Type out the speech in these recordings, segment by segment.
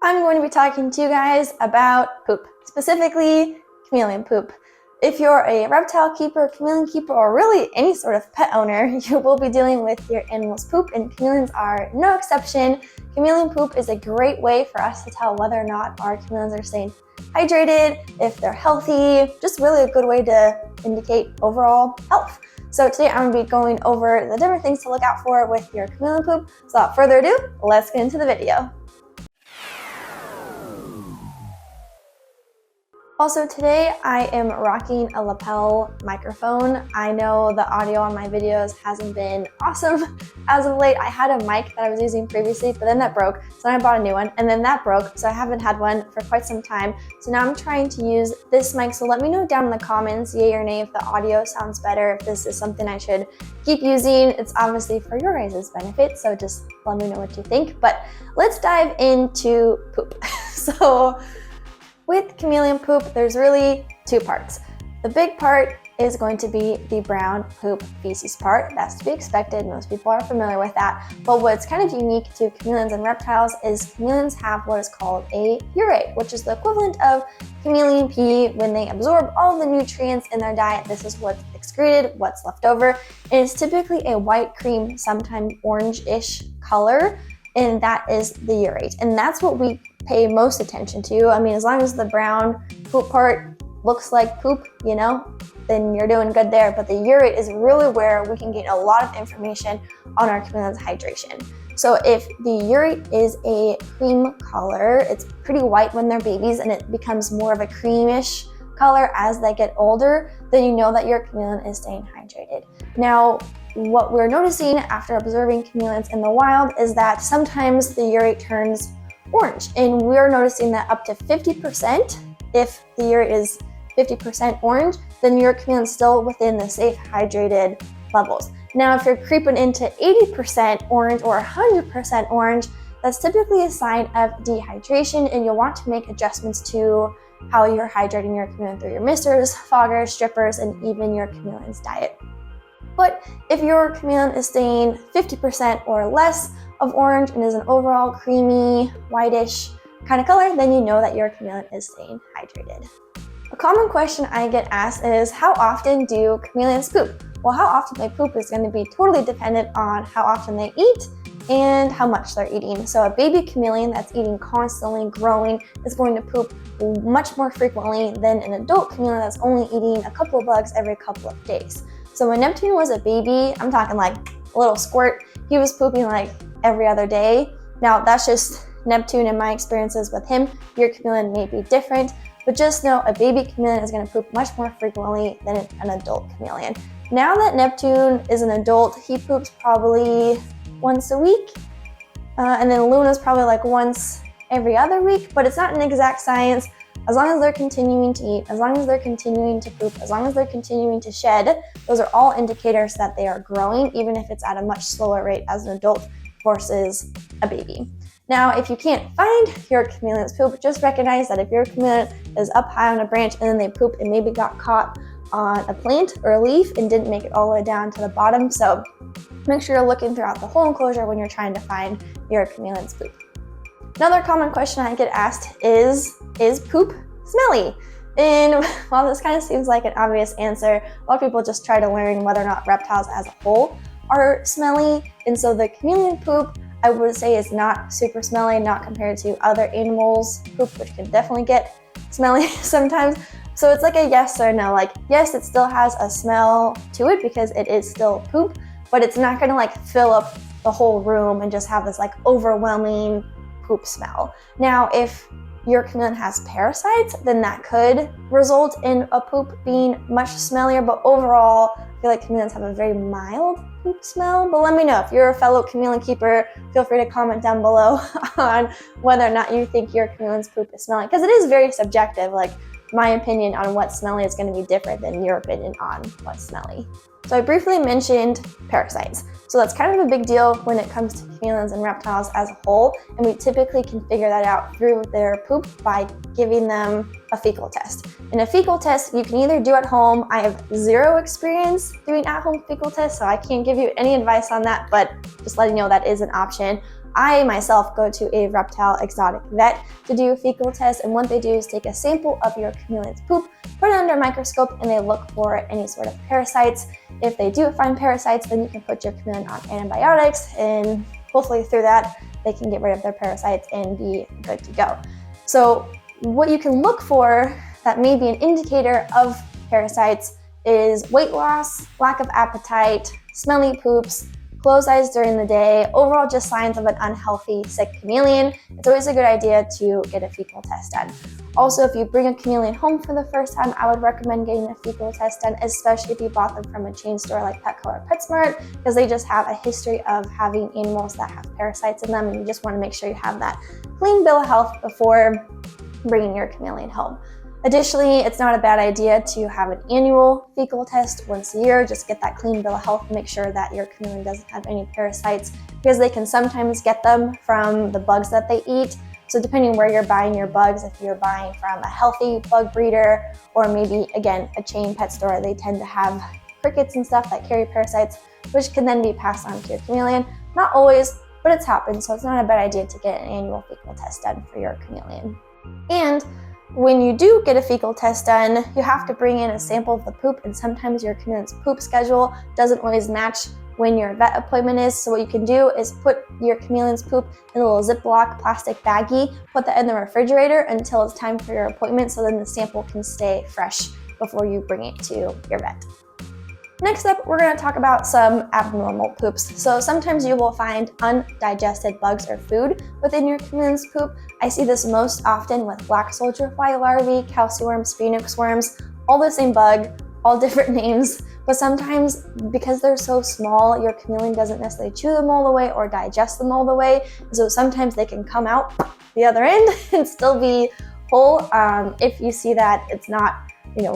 I'm going to be talking to you guys about poop, specifically chameleon poop. If you're a reptile keeper, chameleon keeper, or really any sort of pet owner, you will be dealing with your animal's poop, and chameleons are no exception. Chameleon poop is a great way for us to tell whether or not our chameleons are staying hydrated, if they're healthy, just really a good way to indicate overall health. So today I'm going to be going over the different things to look out for with your chameleon poop. So without further ado, let's get into the video. Also today I am rocking a lapel microphone. I know the audio on my videos hasn't been awesome as of late. I had a mic that I was using previously, but then that broke, so then I bought a new one, and then that broke, so I haven't had one for quite some time. So now I'm trying to use this mic, so let me know down in the comments, yay or nay, if the audio sounds better, if this is something I should keep using. It's obviously for your guys' benefit, so just let me know what you think. But let's dive into poop. So with chameleon poop, there's really two parts. The big part is going to be the brown poop feces part. That's to be expected. Most people are familiar with that. But what's kind of unique to chameleons and reptiles is chameleons have what is called a urate, which is the equivalent of chameleon pee. When they absorb all the nutrients in their diet, this is what's excreted, what's left over. And it's typically a white cream, sometimes orange-ish color, and that is the urate. And that's what we pay most attention to. I mean, as long as the brown poop part looks like poop, you know, then you're doing good there. But the urate is really where we can get a lot of information on our chameleon's hydration. So if the urate is a cream color, it's pretty white when they're babies and it becomes more of a creamish color as they get older, then you know that your chameleon is staying hydrated. Now, what we're noticing after observing chameleons in the wild is that sometimes the urate turns orange, and we're noticing that up to 50%, if the urate is 50% orange, then your chameleon's still within the safe hydrated levels. Now, if you're creeping into 80% orange or 100% orange, that's typically a sign of dehydration, and you'll want to make adjustments to how you're hydrating your chameleon through your misters, foggers, strippers, and even your chameleon's diet. But if your chameleon is staying 50% or less of orange and is an overall creamy, whitish kind of color, then you know that your chameleon is staying hydrated. A common question I get asked is, how often do chameleons poop? Well, how often they poop is going to be totally dependent on how often they eat and how much they're eating. So a baby chameleon that's eating constantly, growing, is going to poop much more frequently than an adult chameleon that's only eating a couple of bugs every couple of days. So when Neptune was a baby, I'm talking like a little squirt, he was pooping like every other day. Now that's just Neptune and my experiences with him. Your chameleon may be different, but just know a baby chameleon is going to poop much more frequently than an adult chameleon. Now that Neptune is an adult, he poops probably once a week, and then Luna's probably like once every other week, but it's not an exact science. As long as they're continuing to eat, as long as they're continuing to poop, as long as they're continuing to shed, those are all indicators that they are growing, even if it's at a much slower rate as an adult versus a baby. Now, if you can't find your chameleon's poop, just recognize that if your chameleon is up high on a branch and then they poop, it maybe got caught on a plant or a leaf and didn't make it all the way down to the bottom. So make sure you're looking throughout the whole enclosure when you're trying to find your chameleon's poop. Another common question I get asked is poop smelly? And while this kind of seems like an obvious answer, a lot of people just try to learn whether or not reptiles as a whole are smelly. And so the chameleon poop, I would say, is not super smelly, not compared to other animals' poop, which can definitely get smelly sometimes. So it's like a yes or no. Like, yes, it still has a smell to it because it is still poop, but it's not gonna like fill up the whole room and just have this like overwhelming poop smell. Now, if your chameleon has parasites, then that could result in a poop being much smellier, but overall, I feel like chameleons have a very mild poop smell. But let me know if you're a fellow chameleon keeper, feel free to comment down below on whether or not you think your chameleon's poop is smelly, because it is very subjective. Like, my opinion on what's smelly is going to be different than your opinion on what's smelly. So I briefly mentioned parasites. So that's kind of a big deal when it comes to chameleons and reptiles as a whole, and we typically can figure that out through their poop by giving them a fecal test. And a fecal test you can either do at home. I have zero experience doing at-home fecal tests, so I can't give you any advice on that, but just letting you know that is an option. I myself go to a reptile exotic vet to do a fecal test, and what they do is take a sample of your chameleon's poop, put it under a microscope, and they look for any sort of parasites. If they do find parasites, then you can put your chameleon on antibiotics, and hopefully through that they can get rid of their parasites and be good to go. So what you can look for that may be an indicator of parasites is weight loss, lack of appetite, smelly poops, closed eyes during the day, overall just signs of an unhealthy, sick chameleon. It's always a good idea to get a fecal test done. Also, if you bring a chameleon home for the first time, I would recommend getting a fecal test done, especially if you bought them from a chain store like Fecal or PetSmart, because they just have a history of having animals that have parasites in them, and you just want to make sure you have that clean bill of health before bringing your chameleon home. Additionally, it's not a bad idea to have an annual fecal test once a year. Just get that clean bill of health, make sure that your chameleon doesn't have any parasites, because they can sometimes get them from the bugs that they eat. So depending where you're buying your bugs, if you're buying from a healthy bug breeder or maybe, again, a chain pet store, they tend to have crickets and stuff that carry parasites, which can then be passed on to your chameleon. Not always, but it's happened, so it's not a bad idea to get an annual fecal test done for your chameleon. And when you do get a fecal test done, you have to bring in a sample of the poop, and sometimes your chameleon's poop schedule doesn't always match when your vet appointment is. So what you can do is put your chameleon's poop in a little Ziploc plastic baggie, put that in the refrigerator until it's time for your appointment, so then the sample can stay fresh before you bring it to your vet. Next up, we're going to talk about some abnormal poops. So sometimes you will find undigested bugs or food within your chameleon's poop. I see this most often with black soldier fly larvae, calciworms, phoenix worms, all the same bug, all different names. But sometimes because they're so small, your chameleon doesn't necessarily chew them all the way or digest them all the way. So sometimes they can come out the other end and still be whole. If you see that, it's not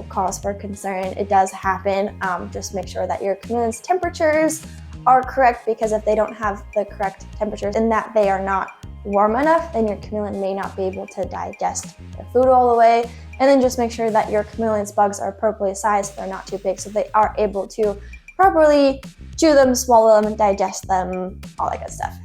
cause for concern. It does happen. Just make sure that your chameleon's temperatures are correct, because if they don't have the correct temperatures and that they are not warm enough, then your chameleon may not be able to digest the food all the way. And then just make sure that your chameleon's bugs are appropriately sized, so they're not too big, so they are able to properly chew them, swallow them, digest them, all that good stuff.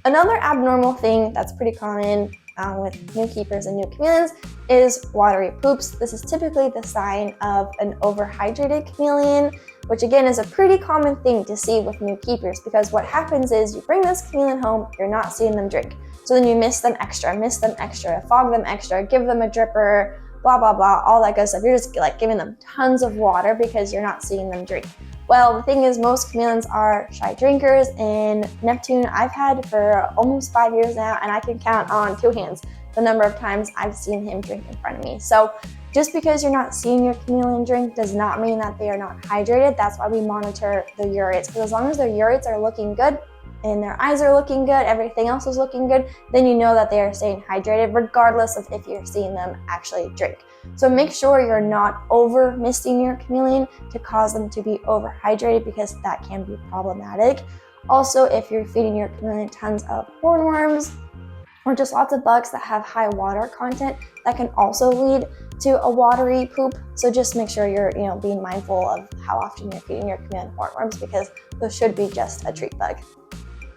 Another abnormal thing that's pretty common with new keepers and new chameleons is watery poops. This is typically the sign of an overhydrated chameleon, which again is a pretty common thing to see with new keepers, because what happens is you bring this chameleon home, you're not seeing them drink. So then you miss them extra, fog them extra, give them a dripper, blah, blah, blah, all that good stuff. You're just like giving them tons of water because you're not seeing them drink. Well, the thing is, most chameleons are shy drinkers, and Neptune I've had for almost 5 years now, and I can count on 2 hands the number of times I've seen him drink in front of me. So just because you're not seeing your chameleon drink does not mean that they are not hydrated. That's why we monitor the urates, because as long as their urates are looking good and their eyes are looking good, everything else is looking good, then you know that they are staying hydrated regardless of if you're seeing them actually drink. So make sure you're not over misting your chameleon to cause them to be overhydrated, because that can be problematic. Also, if you're feeding your chameleon tons of hornworms or just lots of bugs that have high water content, that can also lead to a watery poop. So just make sure you're being mindful of how often you're feeding your chameleon hornworms, because those should be just a treat bug.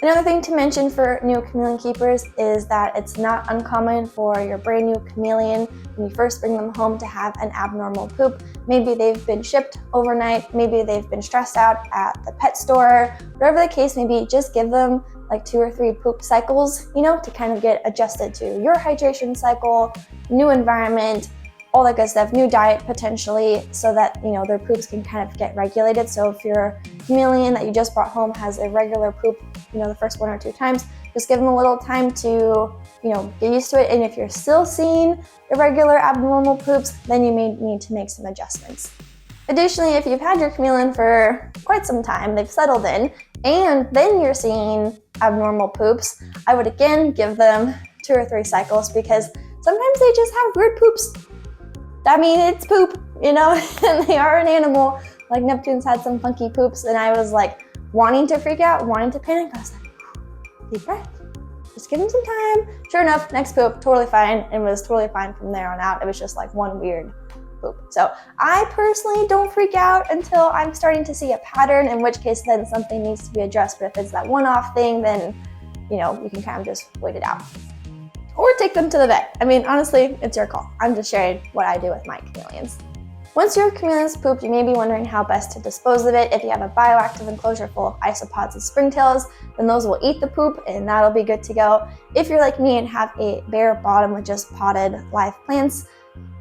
Another thing to mention for new chameleon keepers is that it's not uncommon for your brand new chameleon, when you first bring them home, to have an abnormal poop. Maybe they've been shipped overnight, maybe they've been stressed out at the pet store, whatever the case may be. Just give them like 2 or 3 poop cycles, to kind of get adjusted to your hydration cycle, new environment, all that good stuff, new diet potentially, so that their poops can kind of get regulated. So if your chameleon that you just brought home has irregular poop, the first 1 or 2 times, just give them a little time to get used to it. And if you're still seeing irregular abnormal poops, then you may need to make some adjustments. Additionally, if you've had your chameleon for quite some time, they've settled in, and then you're seeing abnormal poops, I would again give them 2 or 3 cycles, because sometimes they just have weird poops. I mean, it's poop, and they are an animal. Like Neptune's had some funky poops, and I was like wanting to freak out, wanting to panic. I was like, deep breath, just give him some time. Sure enough, next poop, totally fine, and was totally fine from there on out. It was just like one weird poop. So I personally don't freak out until I'm starting to see a pattern, in which case then something needs to be addressed. But if it's that one-off thing, then you know, you can kind of just wait it out. Or take them to the vet. I mean, honestly, it's your call. I'm just sharing what I do with my chameleons. Once your chameleon's pooped, you may be wondering how best to dispose of it. If you have a bioactive enclosure full of isopods and springtails, then those will eat the poop and that'll be good to go. If you're like me and have a bare bottom with just potted live plants,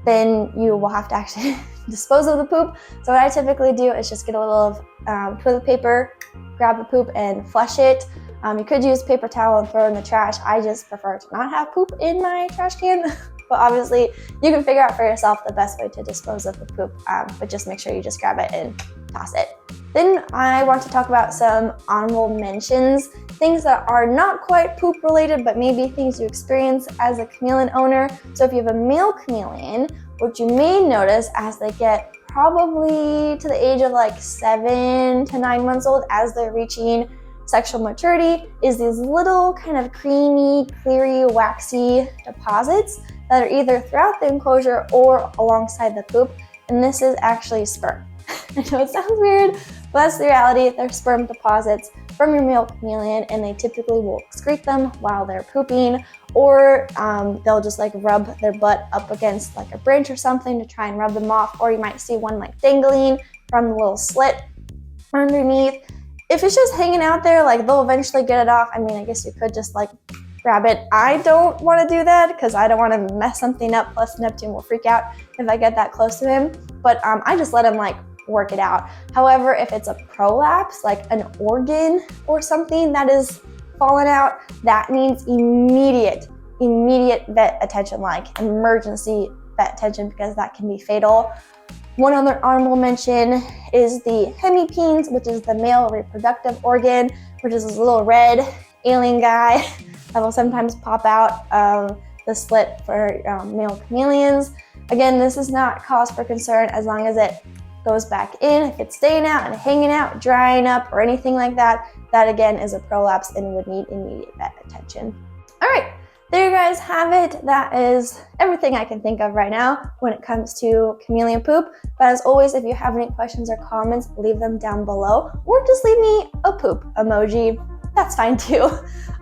then you will have to actually dispose of the poop. So what I typically do is just get a little toilet paper, grab the poop and flush it. You could use paper towel and throw it in the trash. I just prefer to not have poop in my trash can. But obviously, you can figure out for yourself the best way to dispose of the poop, but just make sure you just grab it and toss it. Then I want to talk about some honorable mentions, things that are not quite poop related, but maybe things you experience as a chameleon owner. So if you have a male chameleon, what you may notice as they get probably to the age of like 7 to 9 months old, as they're reaching sexual maturity, is these little kind of creamy, cleary, waxy deposits that are either throughout the enclosure or alongside the poop, and this is actually sperm. I know it sounds weird, but that's the reality. They're sperm deposits from your male chameleon, and they typically will excrete them while they're pooping, or they'll just like rub their butt up against like a branch or something to try and rub them off, or you might see one like dangling from the little slit underneath. If it's just hanging out there, like they'll eventually get it off. I mean, I guess you could just like grab it. I don't want to do that because I don't want to mess something up, plus Neptune will freak out if I get that close to him. But I just let him like work it out. However, if it's a prolapse, like an organ or something that is fallen out, that needs immediate vet attention, like emergency vet attention, because that can be fatal. One other honorable mention is the hemipenes, which is the male reproductive organ, which is this little red alien guy that will sometimes pop out of the slit for male chameleons. Again, this is not cause for concern as long as it goes back in. If it's staying out and hanging out, drying up, or anything like that, that again is a prolapse and would need immediate vet attention. All right, there you guys have it. That is everything I can think of right now when it comes to chameleon poop. But as always, if you have any questions or comments, leave them down below, or just leave me a poop emoji. That's fine too.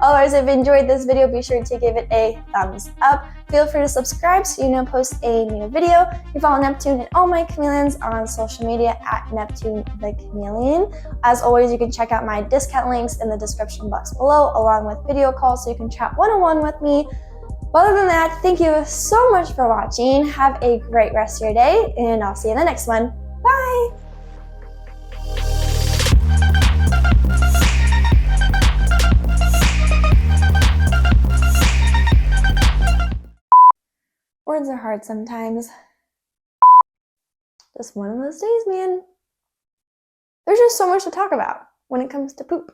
Otherwise, if you enjoyed this video, be sure to give it a thumbs up. Feel free to subscribe so you don't post a new video. You follow Neptune and all my chameleons on social media at Neptune the Chameleon. As always, you can check out my discount links in the description box below, along with video calls so you can chat one-on-one with me. But other than that, thank you so much for watching. Have a great rest of your day, and I'll see you in the next one. Bye! Words are hard sometimes. Just one of those days, man. There's just so much to talk about when it comes to poop.